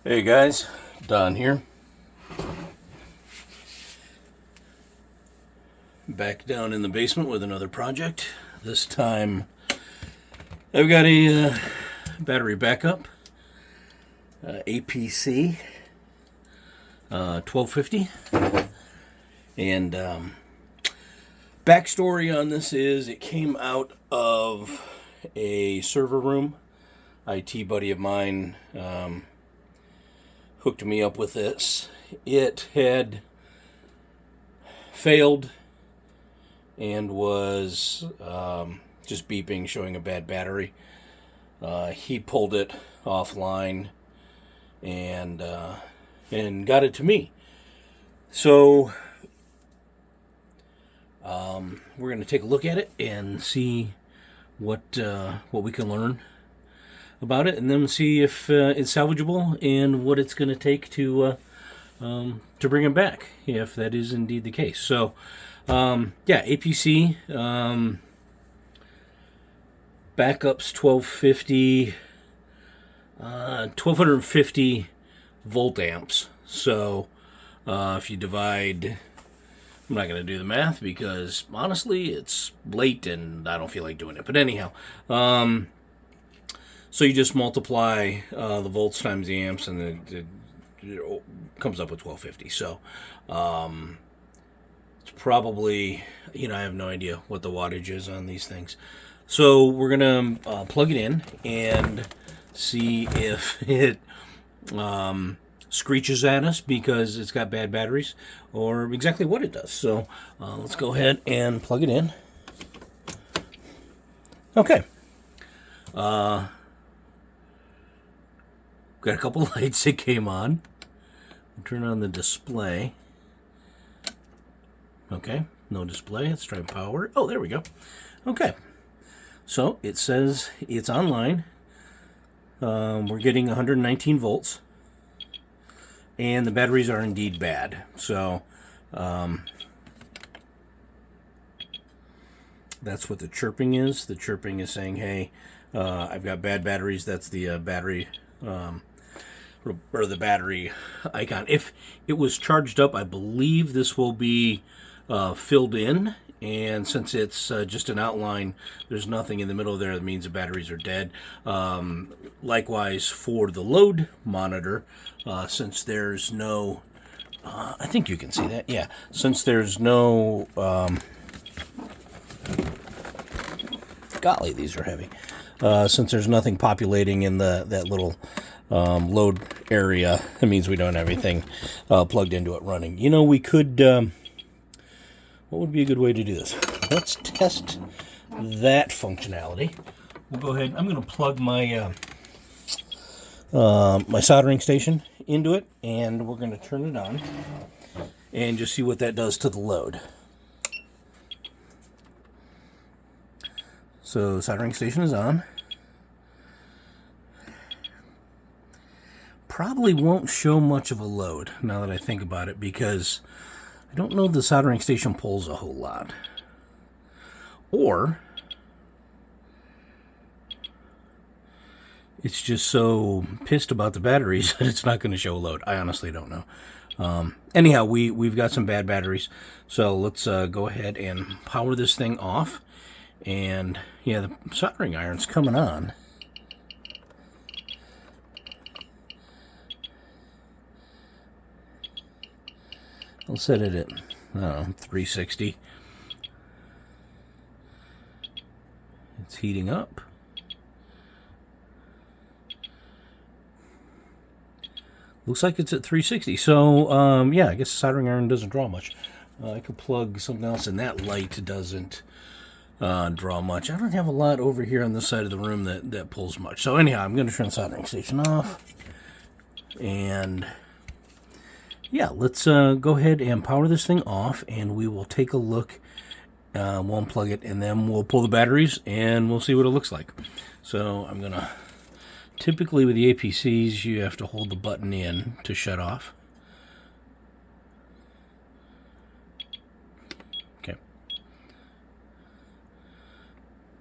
Hey guys, Don here. Back down in the basement with another project. This time I've got a battery backup, APC 1250. And backstory on this is it came out of a server room. IT buddy of mine hooked me up with this. It had failed and was just beeping, showing a bad battery. He pulled it offline and got it to me. So we're going to take a look at it and see what we can learn about it, and then see if it's salvageable and what it's going to take to bring it back, if that is indeed the case. So, APC backups 1250 volt amps. So, if you divide, I'm not going to do the math because honestly, it's late and I don't feel like doing it. But anyhow, so you just multiply the volts times the amps, and it comes up with 1250. So it's probably, I have no idea what the wattage is on these things. So we're going to plug it in and see if it screeches at us because it's got bad batteries, or exactly what it does. So let's go ahead and plug it in. Okay. Got a couple lights that came on. Turn on the display. Okay, no display. Let's try power. Oh, there we go. Okay, so it says it's online. We're getting 119 volts, and the batteries are indeed bad. So that's what the chirping is. The chirping is saying, "Hey, I've got bad batteries." That's the battery. Or the battery icon. If it was charged up, I believe this will be filled in, and since it's just an outline, there's nothing in the middle there, that means the batteries are dead. Likewise for the load monitor, since there's no I think you can see that, yeah, since there's no golly, these are heavy. Since there's nothing populating in that little load area, that means we don't have anything plugged into it running. We could, what would be a good way to do this? Let's test that functionality. We'll go ahead, I'm going to plug my my soldering station into it, and we're going to turn it on and just see what that does to the load. So soldering station is on. Probably won't show much of a load now that I think about it, because I don't know the soldering station pulls a whole lot. Or it's just so pissed about the batteries that it's not going to show a load. I honestly don't know. Anyhow, we've got some bad batteries, so let's go ahead and power this thing off. And yeah, the soldering iron's coming on. I'll set it at, I don't know, 360. It's heating up. Looks like it's at 360. So, yeah, I guess the soldering iron doesn't draw much. I could plug something else, and that light doesn't draw much. I don't have a lot over here on this side of the room that pulls much. So anyhow, I'm going to turn the soldering station off. And yeah, let's go ahead and power this thing off, and we will take a look. We'll unplug it, and then we'll pull the batteries, and we'll see what it looks like. So I'm going to, typically with the APCs, you have to hold the button in to shut off. Okay.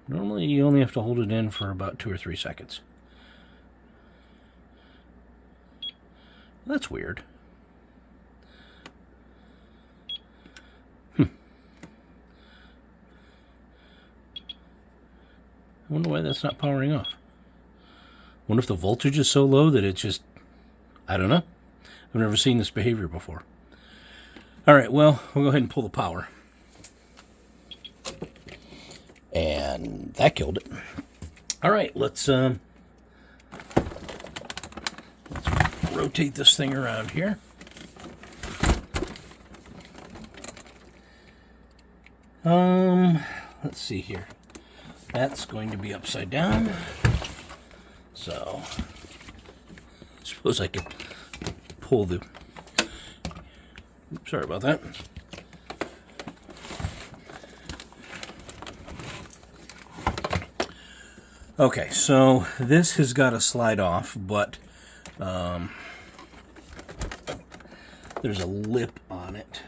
Normally you only have to hold it in for about 2 or 3 seconds. That's weird. I wonder why that's not powering off. Wonder if the voltage is so low that it's just... I don't know. I've never seen this behavior before. Alright, well, we'll go ahead and pull the power. And that killed it. Alright, let's rotate this thing around here. Let's see here. That's going to be upside down. So, I suppose I could pull the... Oops, sorry about that. Okay, so this has got to slide off, but there's a lip on it.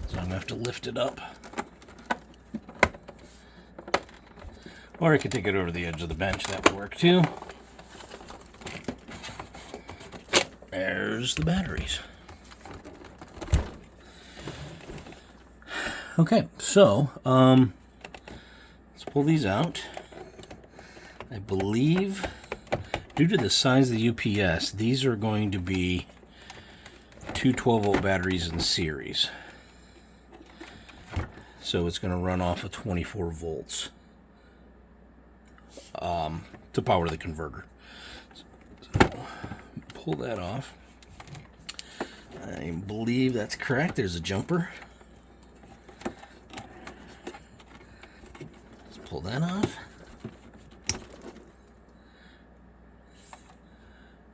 So I'm going to have to lift it up. Or I could take it over the edge of the bench. That would work too. There's the batteries. Okay, so let's pull these out. I believe, due to the size of the UPS, these are going to be two 12-volt batteries in series. So it's going to run off of 24 volts. To power the converter. So, pull that off. I believe that's correct. There's a jumper. Let's pull that off.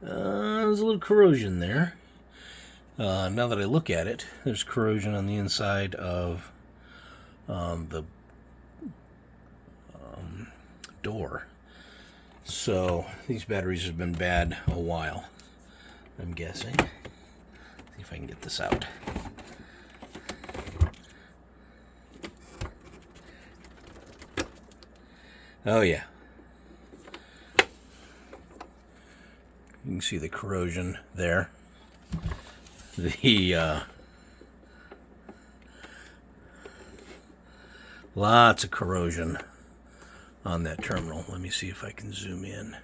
There's a little corrosion there. Now that I look at it, there's corrosion on the inside of the door. So these batteries have been bad a while, I'm guessing. See if I can get this out. Oh yeah. You can see the corrosion there. The lots of corrosion on that terminal. Let me see if I can zoom in.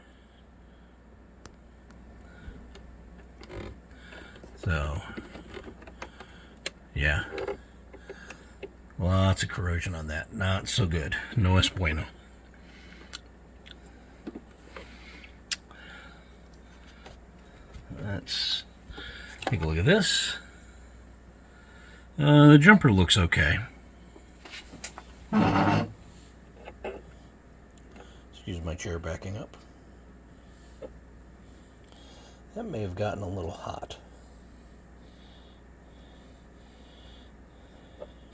So, yeah. Lots of corrosion on that. Not so good. No es bueno. Let's take a look at this. The jumper looks okay. Excuse my chair backing up. That may have gotten a little hot.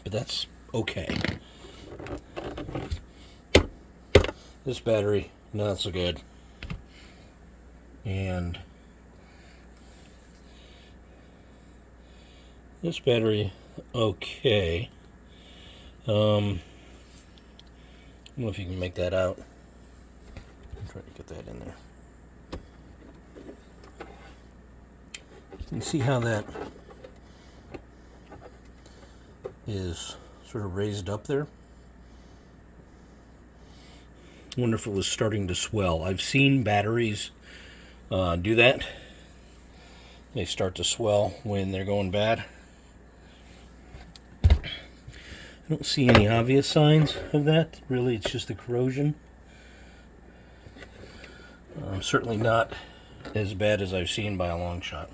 But that's okay. This battery, not so good. And this battery, okay. I don't know if you can make that out. I'm trying to get that in there. You can see how that is sort of raised up there. I wonder if it was starting to swell. I've seen batteries do that. They start to swell when they're going bad. I don't see any obvious signs of that. Really, it's just the corrosion. Certainly not as bad as I've seen by a long shot.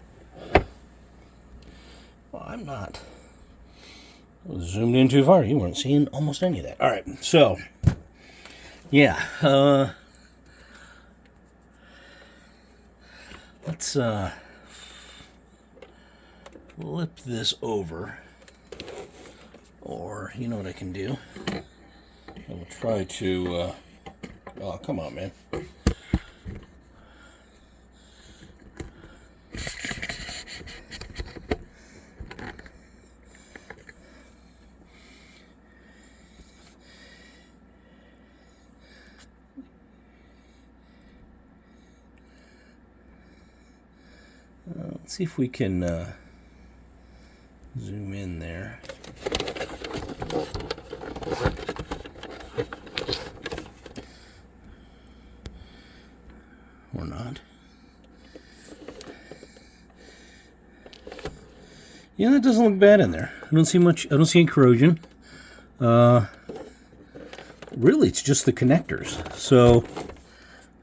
Well, I'm not. I was zoomed in too far. You weren't seeing almost any of that. All right, so yeah, let's flip this over, or you know what I can do? I will try to. Oh, come on, man. Let's see if we can zoom in there. Or not. Yeah, that doesn't look bad in there. I don't see much. I don't see any corrosion. Really, it's just the connectors. So,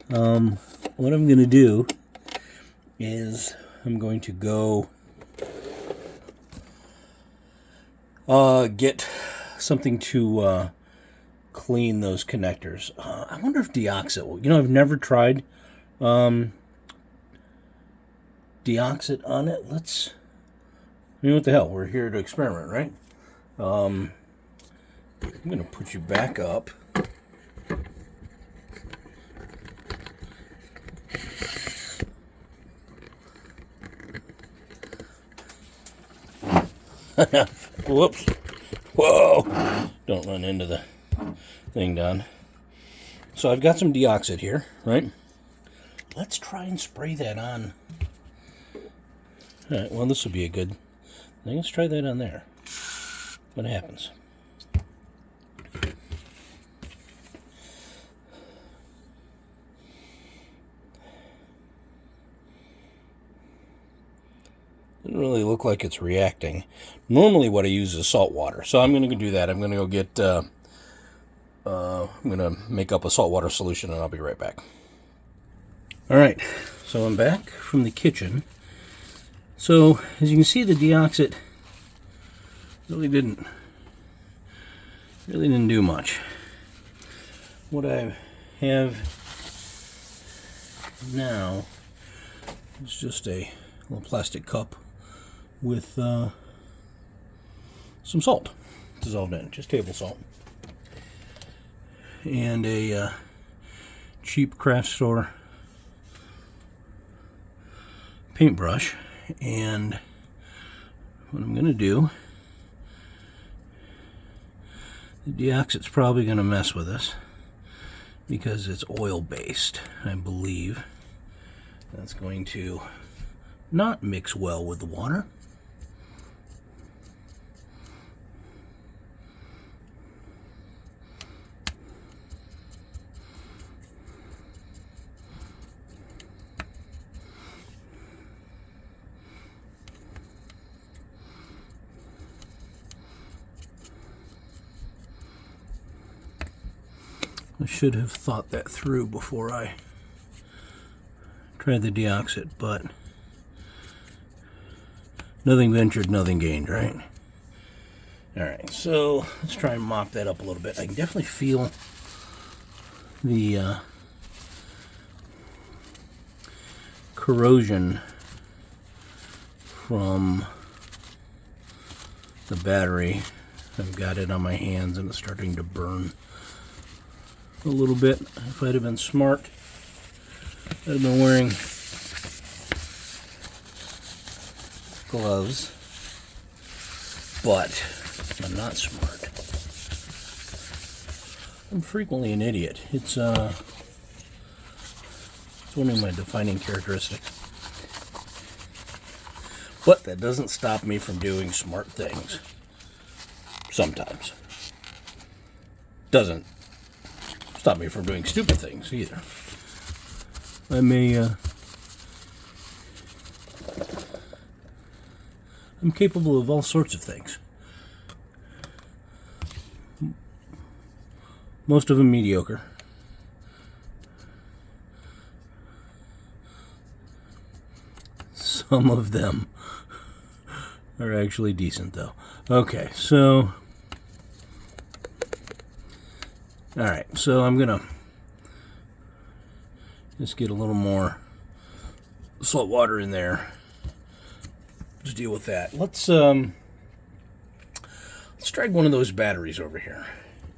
what I'm going to do is I'm going to go get something to clean those connectors. I wonder if deoxit will. You know, I've never tried deoxit on it. Let's. I mean, what the hell? We're here to experiment, right? I'm going to put you back up. Whoops. Whoa. Don't run into the thing, Don. So I've got some deoxit here, right? Let's try and spray that on. All right, well, this will be a good thing. Let's try that on there. What happens? Doesn't really look like it's reacting. Normally what I use is salt water. So I'm going to do that. I'm going to go get, I'm going to make up a saltwater solution and I'll be right back. All right, so I'm back from the kitchen. So as you can see, the deoxit really didn't do much. What I have now is just a little plastic cup with some salt dissolved in it, just table salt, and a cheap craft store paintbrush. And what I'm going to do, the deoxit's probably going to mess with us because it's oil based, I believe. That's going to not mix well with the water. I should have thought that through before I tried the deoxit, but nothing ventured, nothing gained, right? All right, so let's try and mop that up a little bit. I can definitely feel the corrosion from the battery. I've got it on my hands and it's starting to burn a little bit. If I'd have been smart, I'd have been wearing gloves, but I'm not smart. I'm frequently an idiot. It's one of my defining characteristics. But that doesn't stop me from doing smart things. Sometimes. Doesn't stop me from doing stupid things either. I may, I'm capable of all sorts of things. Most of them mediocre. Some of them are actually decent, though. Okay, so... Alright, so I'm gonna just get a little more salt water in there to deal with that. Let's drag one of those batteries over here,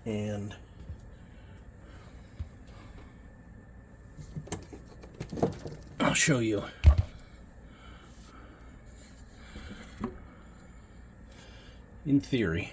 and I'll show you. In theory,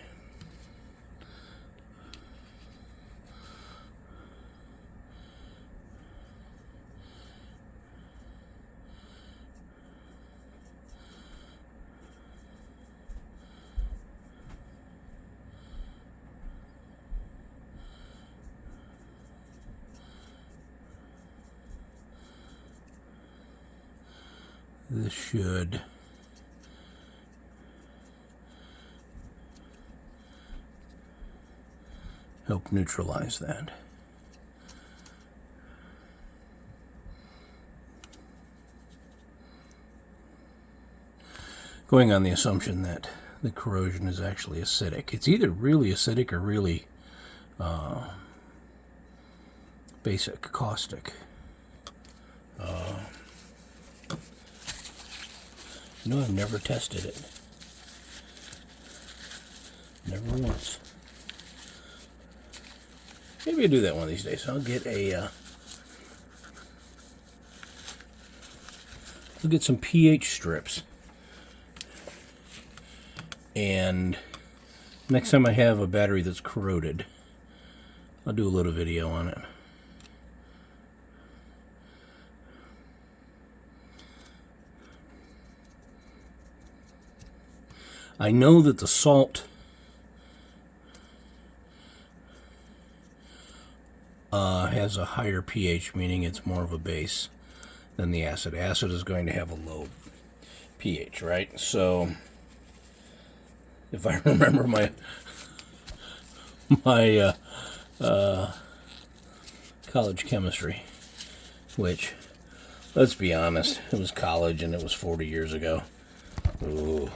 This should help neutralize that. Going on the assumption that the corrosion is actually acidic. It's either really acidic or really basic caustic. You know, I've never tested it. Never once. Maybe I'll do that one of these days. I'll get some pH strips. And next time I have a battery that's corroded, I'll do a little video on it. I know that the salt has a higher pH, meaning it's more of a base than the acid. Acid is going to have a low pH, right? So if I remember my college chemistry, which, let's be honest, it was college and it was 40 years ago. Ooh.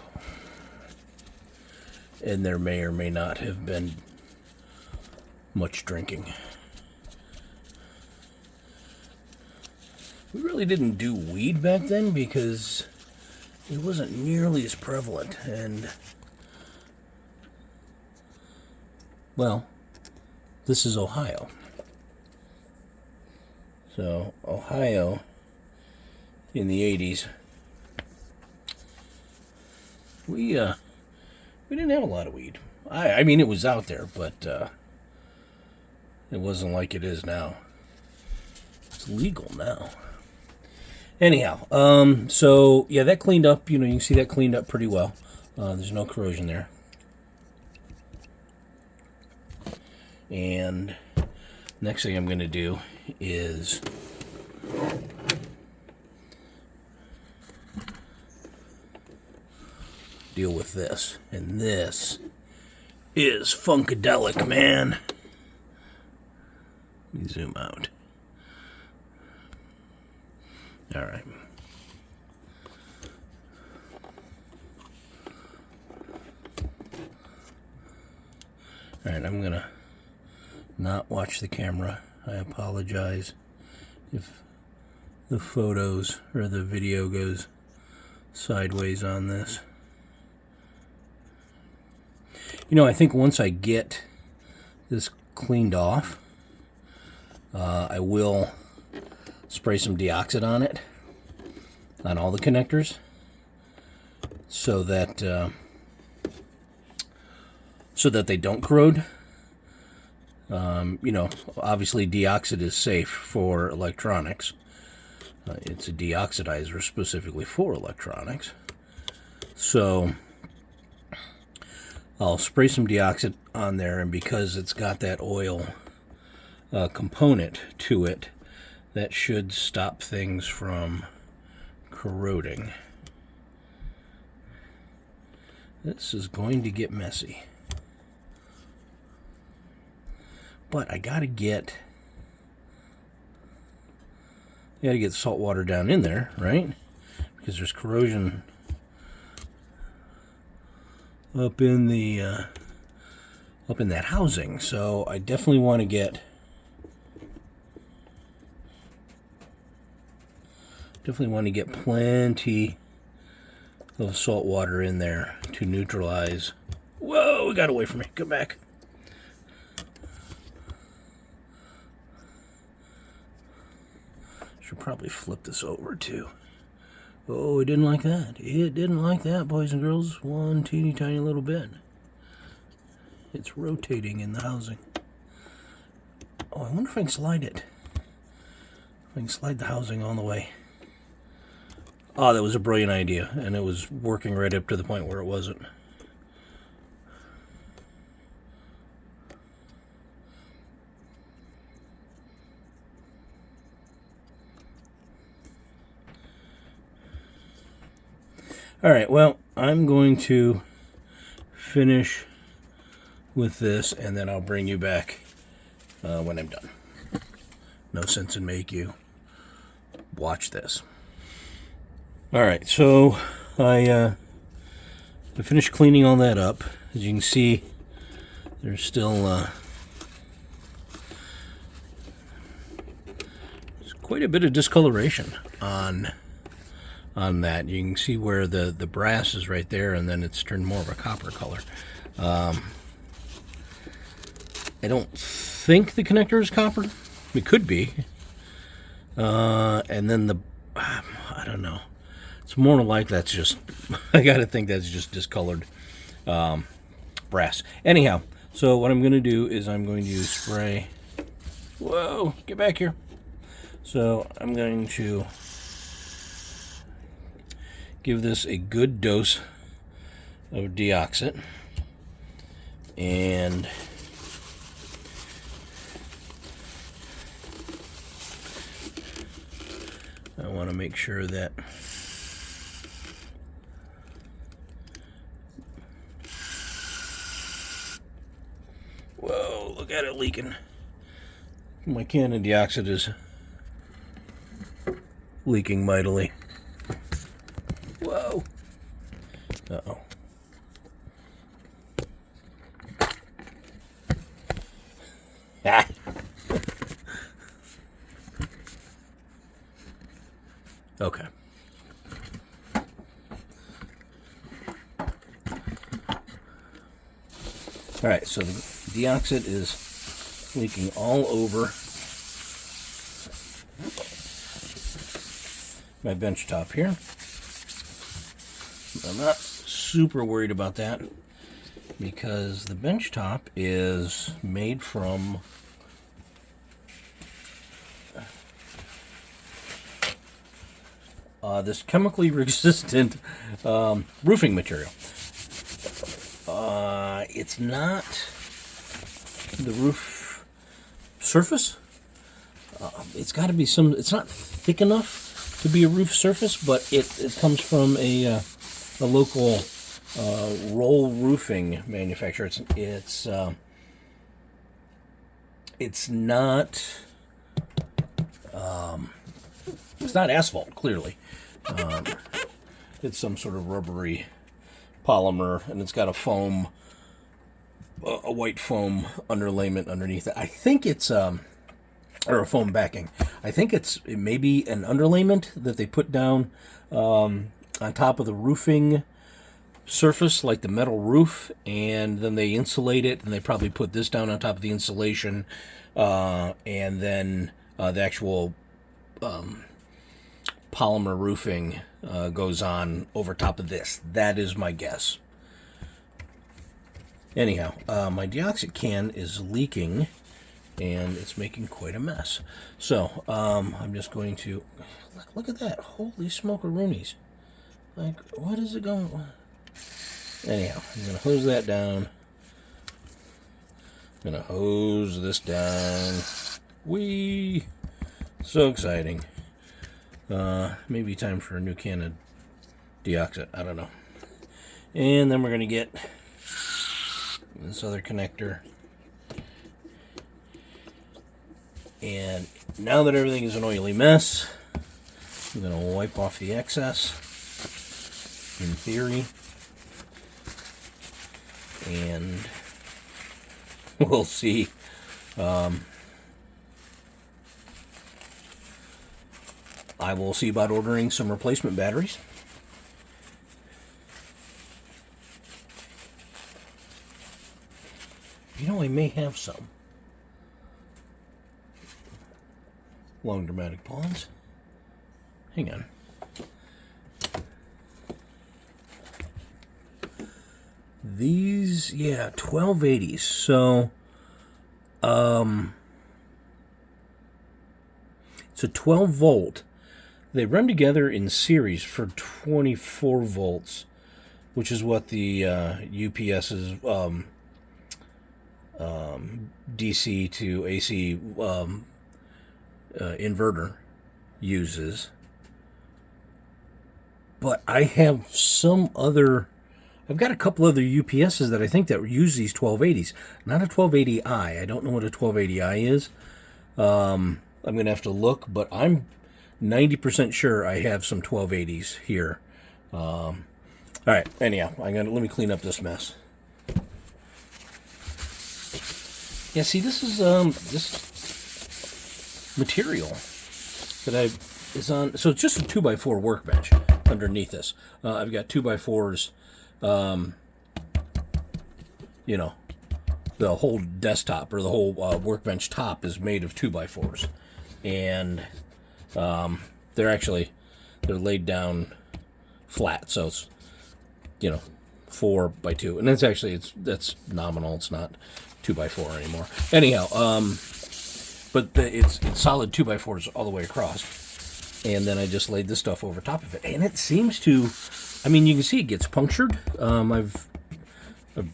And there may or may not have been much drinking. We really didn't do weed back then because it wasn't nearly as prevalent. And, well, this is Ohio. So, Ohio in the 80s, we didn't have a lot of weed. I mean, it was out there, but it wasn't like it is now. It's legal now. Anyhow, so yeah, that cleaned up. You know, you can see that cleaned up pretty well. There's no corrosion there. And next thing I'm going to do is deal with this. And this is funkadelic, man. Let me zoom out. All right. All right, I'm gonna not watch the camera. I apologize if the photos or the video goes sideways on this. You know, I think once I get this cleaned off, I will spray some deoxit on it, on all the connectors, so that they don't corrode. You know, obviously deoxit is safe for electronics. It's a deoxidizer specifically for electronics. So I'll spray some deoxit on there, and because it's got that oil component to it, that should stop things from corroding. This is going to get messy. But I gotta get salt water down in there, right? Because there's corrosion up in that housing. So I definitely want to get plenty of salt water in there to neutralize. Whoa, it got away from me. Come back. Should probably flip this over too. Oh, it didn't like that. It didn't like that, boys and girls. One teeny tiny little bit. It's rotating in the housing. Oh, I wonder if I can slide it. I can slide the housing all the way. Oh, that was a brilliant idea, and it was working right up to the point where it wasn't. All right, well, I'm going to finish with this, and then I'll bring you back when I'm done. No sense in make you watch this. All right, so I finished cleaning all that up. As you can see, there's still there's quite a bit of discoloration on that. You can see where the brass is right there, and then it's turned more of a copper color. I don't think the connector is copper. It could be. And then I don't know. It's more like that's just, I gotta think that's just discolored brass. Anyhow, so what I'm going to do is I'm going to use spray. Whoa, get back here. So I'm going to give this a good dose of deoxit. And I want to make sure that whoa, look at it leaking. My can of deoxit is leaking mightily. Whoa. Uh-oh. Ah. Okay. All right, so the deoxit is leaking all over my bench top here. I'm not super worried about that because the bench top is made from this chemically resistant roofing material. It's not the roof surface. It's got to be some. It's not thick enough to be a roof surface, but it comes from a local roll roofing manufacturer. It's not. It's not asphalt, clearly. It's some sort of rubbery polymer, and it's got a foam, a white foam underlayment underneath it. I think it's or a foam backing. I think it may be an underlayment that they put down on top of the roofing surface, like the metal roof, and then they insulate it, and they probably put this down on top of the insulation, and then the actual polymer roofing goes on over top of this. That is my guess. Anyhow, my deoxit can is leaking, and it's making quite a mess. So I'm just going to look at that. Holy smokeroonies! Like, what is it going? Anyhow, I'm gonna hose that down. I'm gonna hose this down. Whee! So exciting. Maybe time for a new can of deoxit. I don't know. And then we're going to get this other connector. And now that everything is an oily mess, I'm going to wipe off the excess, in theory. And we'll see. I will see about ordering some replacement batteries. You know, I may have some. Long dramatic pause. Hang on. These, yeah, 1280s. So, it's a 12 volt. They run together in series for 24 volts, which is what the UPS's DC to AC inverter uses. but I have some other. I've got a couple other UPSs that I think that use these 1280s. Not a 1280i. I don't know what a 1280i is. I'm going to have to look, but I'm 90% sure I have some 1280s here. All right, anyhow, let me clean up this mess. Yeah, see, this is this material that is on. So it's just a 2x4 workbench underneath this. I've got 2x4s. You know, the whole desktop or the whole workbench top is made of 2x4s, and they're laid down flat, so it's 4x2, and that's nominal. It's not 2x4 anymore. Anyhow, but it's solid 2x4s all the way across, and then I just laid this stuff over top of it, and it seems to. I mean, you can see it gets punctured. I've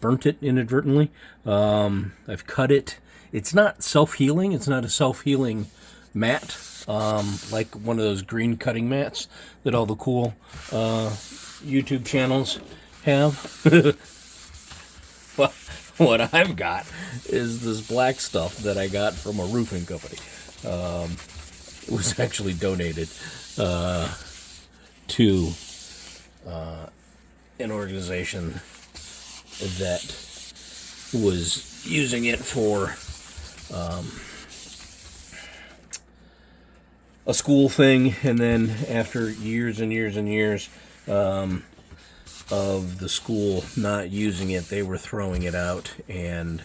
burnt it inadvertently. I've cut it. It's not self-healing. It's not a self-healing mat, like one of those green cutting mats that all the cool YouTube channels have. But what I've got is this black stuff that I got from a roofing company. It was actually donated to an organization that was using it for a school thing, and then after years and years and years of the school not using it, they were throwing it out, and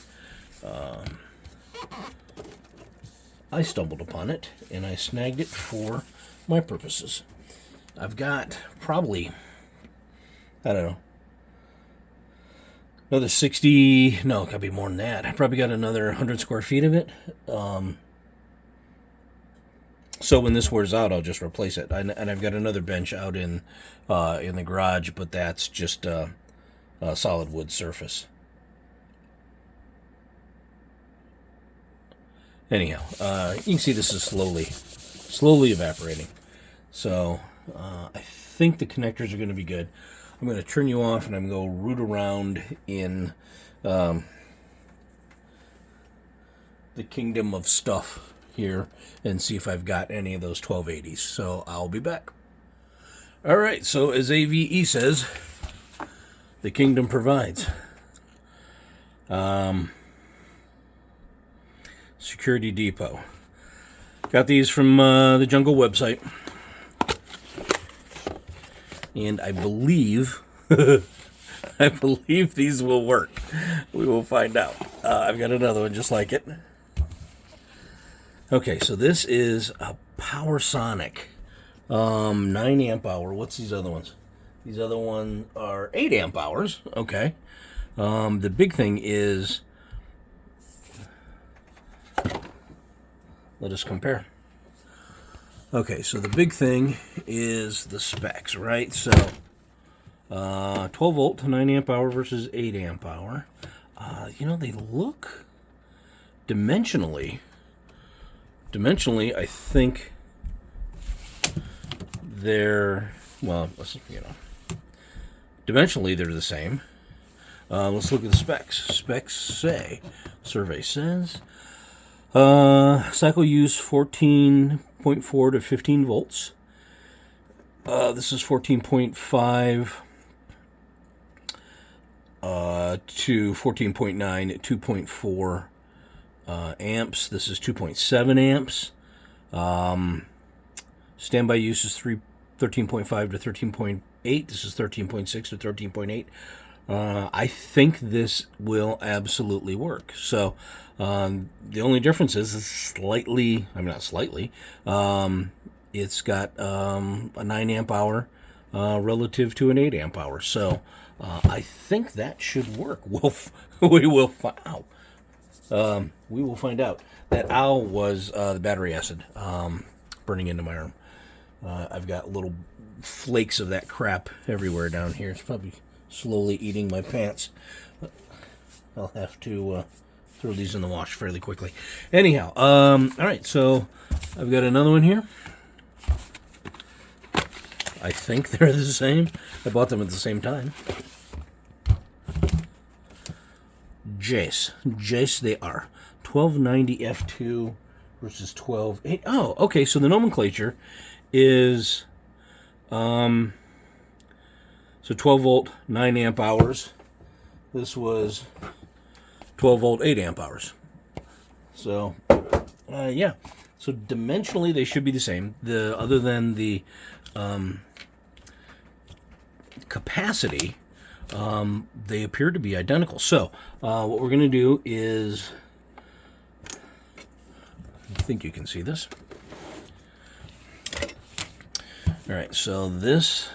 I stumbled upon it, and I snagged it for my purposes. I've got probably, I don't know, another 60, no, it gotta be more than that. I probably got another 100 square feet of it. So when this wears out, I'll just replace it. And I've got another bench out in the garage, but that's just a solid wood surface. Anyhow, you can see this is slowly evaporating. So I think the connectors are going to be good. I'm going to turn you off, and I'm going to go root around in the kingdom of stuff here and see if I've got any of those 1280s. So I'll be back. All right, so as AVE says, the kingdom provides. Security Depot. Got these from the Jungle website. And I believe these will work. We will find out. I've got another one just like it. Okay, so this is a PowerSonic 9 amp hour. What's these other ones? These other ones are 8 amp hours. Okay. The big thing is, let us compare. Okay, so the big thing is the specs, right? So 12 volt to 9 amp hour versus 8 amp hour. They look dimensionally, I think they're, dimensionally they're the same. Let's look at the specs. Survey says, cycle use 14.4 to 15 volts. This is 14.5 to 14.9 at 2.4 amps. This is 2.7 amps. Standby use is 13.5 to 13.8. This is 13.6 to 13.8. I think this will absolutely work. So the only difference is it's it's got a 9 amp hour relative to an 8 amp hour. So I think that should work. We will find out. That owl was the battery acid burning into my arm. I've got little flakes of that crap everywhere down here. It's probably slowly eating my pants. I'll have to throw these in the wash fairly quickly. Anyhow, all right, so I've got another one here. I think they're the same. I bought them at the same time. Jace they are. 1290 F2 versus 1280. Oh, okay, so the nomenclature is so 12 volt 9 amp hours. This was 12 volt 8 amp hours. So yeah, so dimensionally they should be the same. Other than the capacity, they appear to be identical. So what we're going to do is, I think you can see this. All right, so this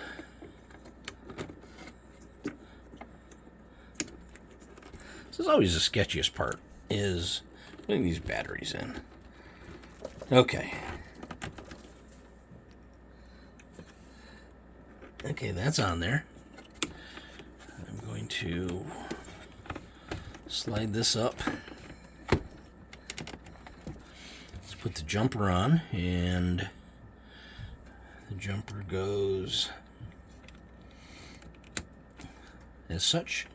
is always the sketchiest part, is putting these batteries in. Okay. Okay, that's on there. I'm going to slide this up. Let's put the jumper on, and the jumper goes as such.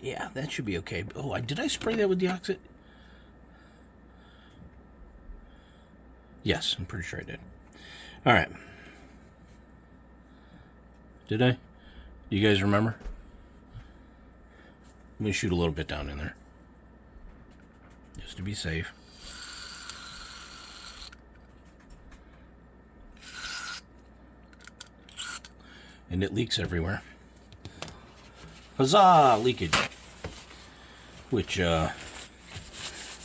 Yeah, that should be okay. Oh, did I spray that with deoxit? Yes, I'm pretty sure I did. All right. Did I? Do you guys remember? Let me shoot a little bit down in there, just to be safe. And it leaks everywhere. Huzzah! Leakage. Which, not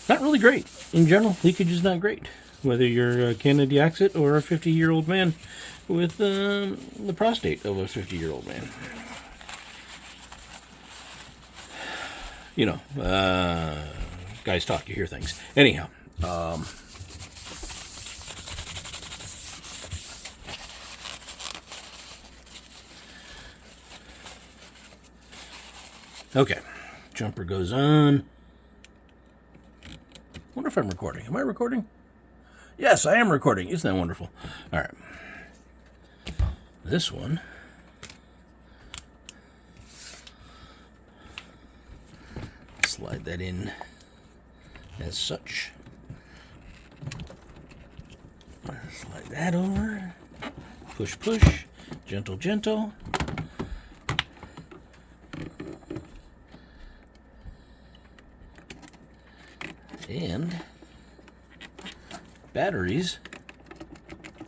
really great. In general, leakage is not great. Whether you're a can of deoxit or a 50-year-old man with the prostate of a 50-year-old man. You know, guys talk, you hear things. Anyhow, okay, jumper goes on. Wonder if I'm recording. Am I recording? Yes, I am recording. Isn't that wonderful? All right. This one. Slide that in as such. Slide that over. Push, push. Gentle, gentle. And batteries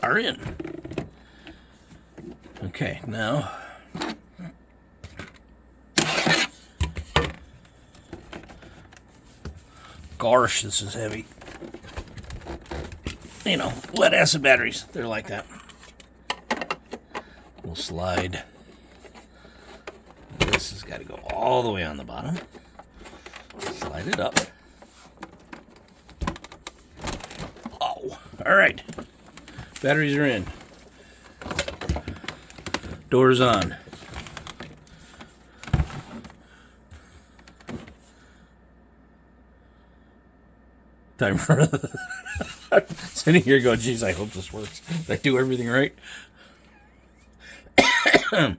are in. Okay, now gosh, this is heavy. You know, lead acid batteries, they're like that. We'll slide. This has got to go all the way on the bottom. Slide it up. All right, batteries are in. Doors on. Time for sitting here going, geez, I hope this works. Did I do everything right? I'm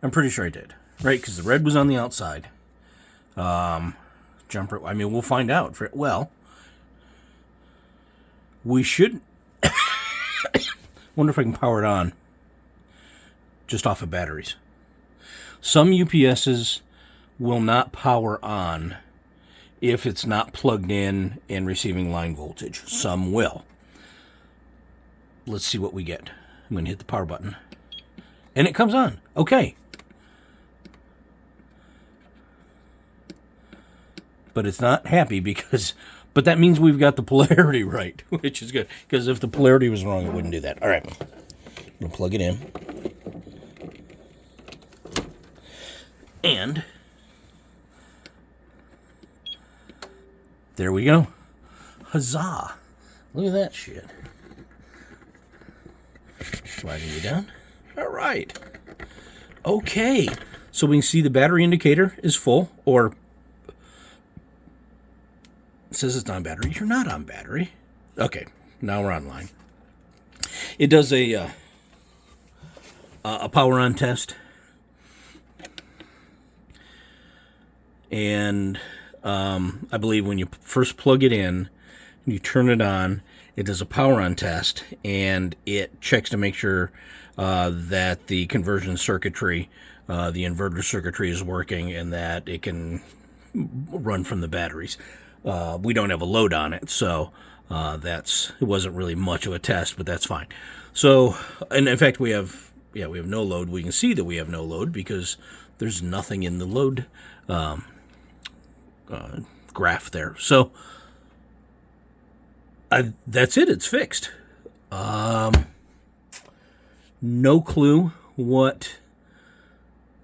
pretty sure I did. Right, because the red was on the outside. Jumper, I mean, we'll find out. Well, we should. Wonder if I can power it on just off of batteries. Some UPSs will not power on if it's not plugged in and receiving line voltage. Some will. Let's see what we get. I'm going to hit the power button. And it comes on. Okay. But it's not happy because... But that means we've got the polarity right, which is good. Because if the polarity was wrong, it wouldn't do that. All right. I'm going to plug it in. And there we go. Huzzah. Look at that shit. Sliding you down. All right. Okay. So we can see the battery indicator is full, or it says it's on battery. You're not on battery. Okay. Now we're online. It does a power on test, and I believe when you first plug it in, you turn it on, it does a power on test, and it checks to make sure that the conversion circuitry, the inverter circuitry is working, and that it can run from the batteries. We don't have a load on it, so it wasn't really much of a test, but that's fine. So, and in fact, we have no load. We can see that we have no load because there's nothing in the load graph there. So that's it. It's fixed. No clue what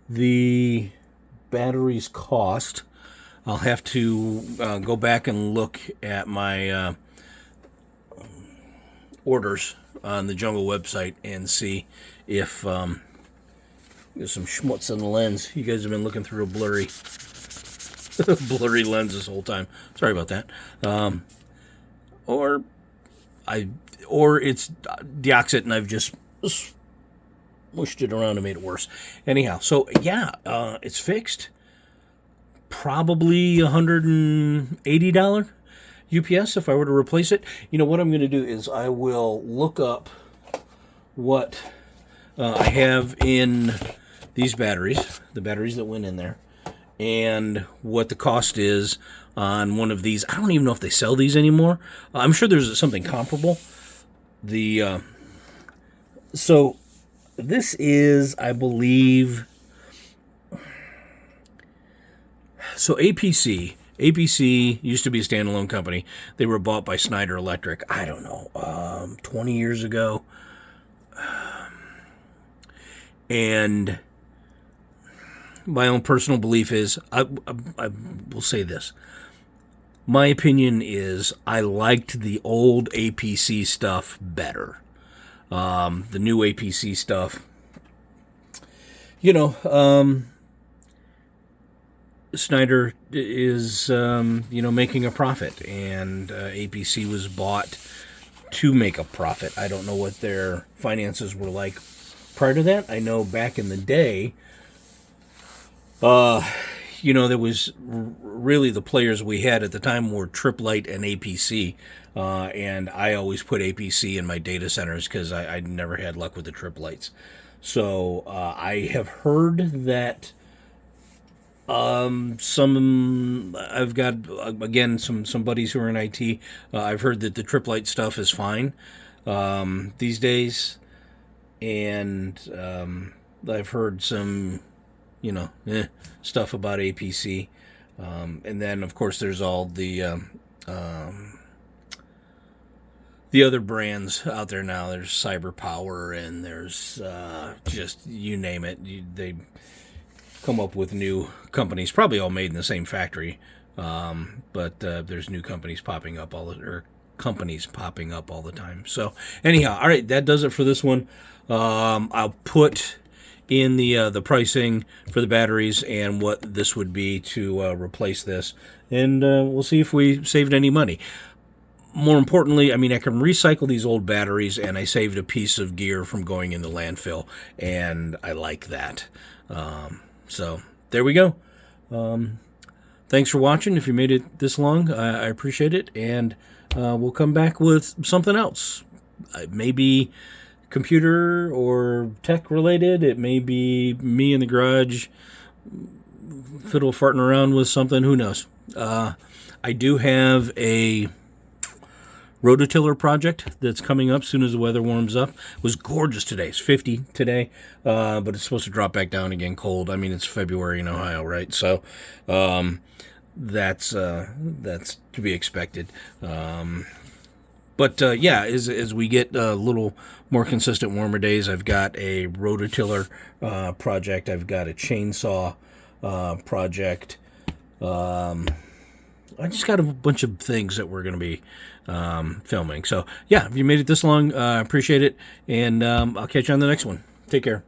the batteries cost. I'll have to go back and look at my orders on the Jungle website and see if there's some schmutz on the lens. You guys have been looking through a blurry lens this whole time. Sorry about that. Or it's deoxit and I've just smushed it around and made it worse. Anyhow, so yeah, it's fixed. Probably $180 UPS if I were to replace it. You know what I'm going to do is I will look up what I have in these batteries, the batteries that went in there, and what the cost is on one of these. I don't even know if they sell these anymore. I'm sure there's something comparable. So this is, I believe, so APC used to be a standalone company. They were bought by Schneider Electric, I don't know, 20 years ago. And my own personal belief is, I will say this. My opinion is I liked the old APC stuff better. The new APC stuff, Schneider is, making a profit, and APC was bought to make a profit. I don't know what their finances were like prior to that. I know back in the day, there was really the players we had at the time were Tripp Lite and APC, and I always put APC in my data centers because I never had luck with the Tripp Lites. So I have heard that I've got, again, some buddies who are in IT. I've heard that the Tripp Lite stuff is fine these days, and I've heard some, stuff about APC. And then, of course, there's all the other brands out there now. There's Cyber Power, and there's just, you name it. They come up with new companies, probably all made in the same factory, but there's new companies popping up all the time. So anyhow, all right, that does it for this one. I'll put in the pricing for the batteries and what this would be to replace this, and we'll see if we saved any money. More importantly, I can recycle these old batteries, and I saved a piece of gear from going in the landfill, and I like that. So there we go. Thanks for watching. If you made it this long, I appreciate it, and we'll come back with something else. Maybe computer or tech related. It may be me in the garage fiddle farting around with something. Who knows? I do have a rototiller project that's coming up soon as the weather warms up. It was gorgeous today. It's 50 today, but it's supposed to drop back down again cold. It's February in Ohio, right? So that's to be expected. But as we get a little more consistent warmer days, I've got a rototiller project. I've got a chainsaw project. I just got a bunch of things that we're going to be filming. So, yeah, if you made it this long, I appreciate it. And I'll catch you on the next one. Take care.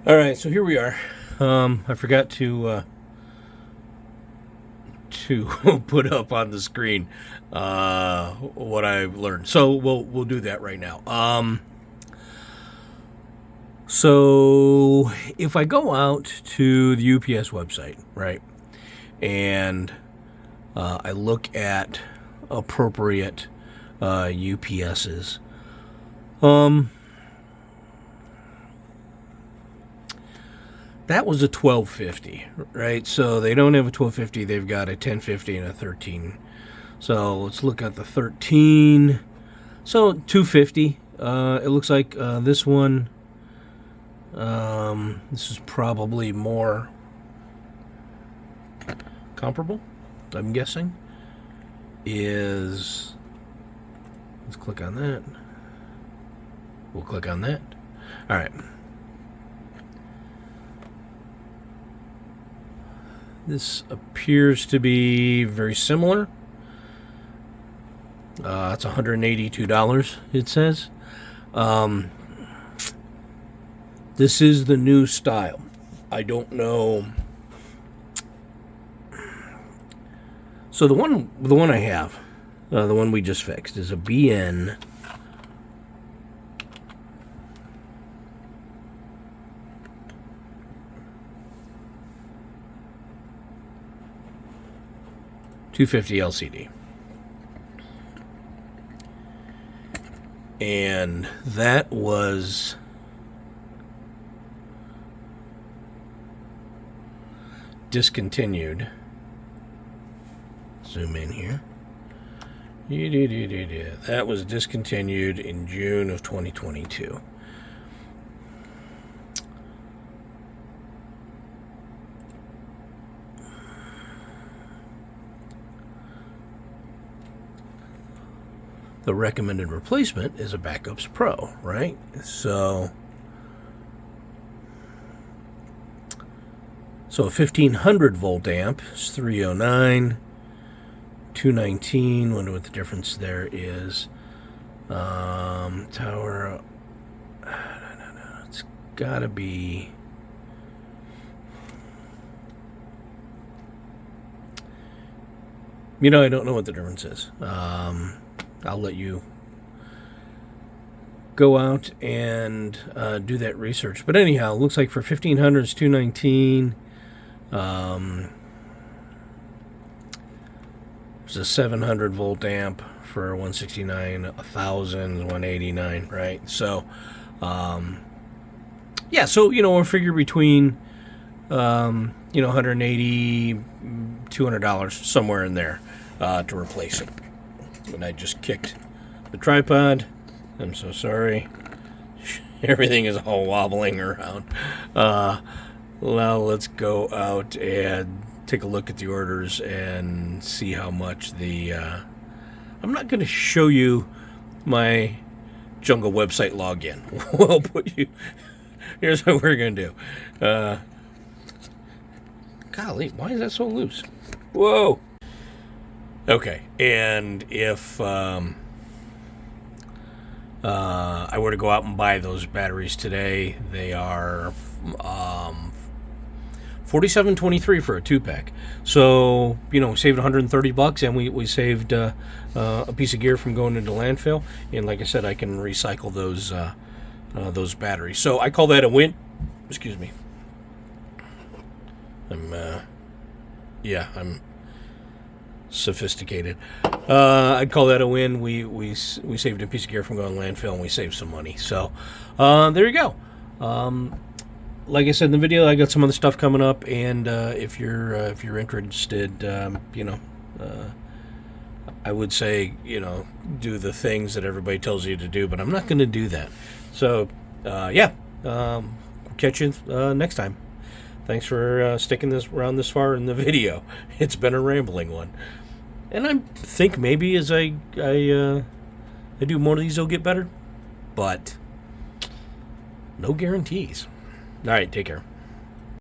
All right, so here we are. I forgot to to put up on the screen what I've learned. So we'll do that right now. So if I go out to the UPS website, right, and I look at appropriate UPSs, that was a 1250, right? So they don't have a 1250, they've got a 1050 and a 13. So let's look at the 13. So 250. It looks like this one, this is probably more comparable, I'm guessing. Let's click on that. We'll click on that. All right. This appears to be very similar. It's $182, it says. This is the new style. I don't know. So the one I have, the one we just fixed, is a BN. $250 LCD. And that was discontinued. Zoom in here. That was discontinued in June of 2022. The recommended replacement is a Backups Pro, right? So a 1500 volt amp is 309, 219. Wonder what the difference there is. Tower. No. It's gotta be. I don't know what the difference is. I'll let you go out and do that research. But anyhow, it looks like for 1500 it's 219. There's a 700 volt amp for 169, 1000, 189, right? So, yeah. So we'll figure between 180, $200 somewhere in there to replace it. And I just kicked the tripod. I'm so sorry. Everything is all wobbling around. Now let's go out and take a look at the orders and see how much I'm not going to show you my Jungle website login. We'll put you. Here's what we're going to do. Golly, why is that so loose? Whoa. Okay, and if I were to go out and buy those batteries today, they are $47.23 for a 2-pack. So we saved $130, and we saved a piece of gear from going into landfill. And like I said, I can recycle those batteries. So I call that a win. Excuse me. I'm sophisticated. I'd call that a win. We saved a piece of gear from going to landfill, and we saved some money. So there you go. Like I said in the video, I got some other stuff coming up, and if you're interested, I would say do the things that everybody tells you to do, but I'm not going to do that. So catch you next time. Thanks for sticking around this far in the video. It's been a rambling one. And I think maybe as I do more of these, they'll get better. But no guarantees. All right, take care.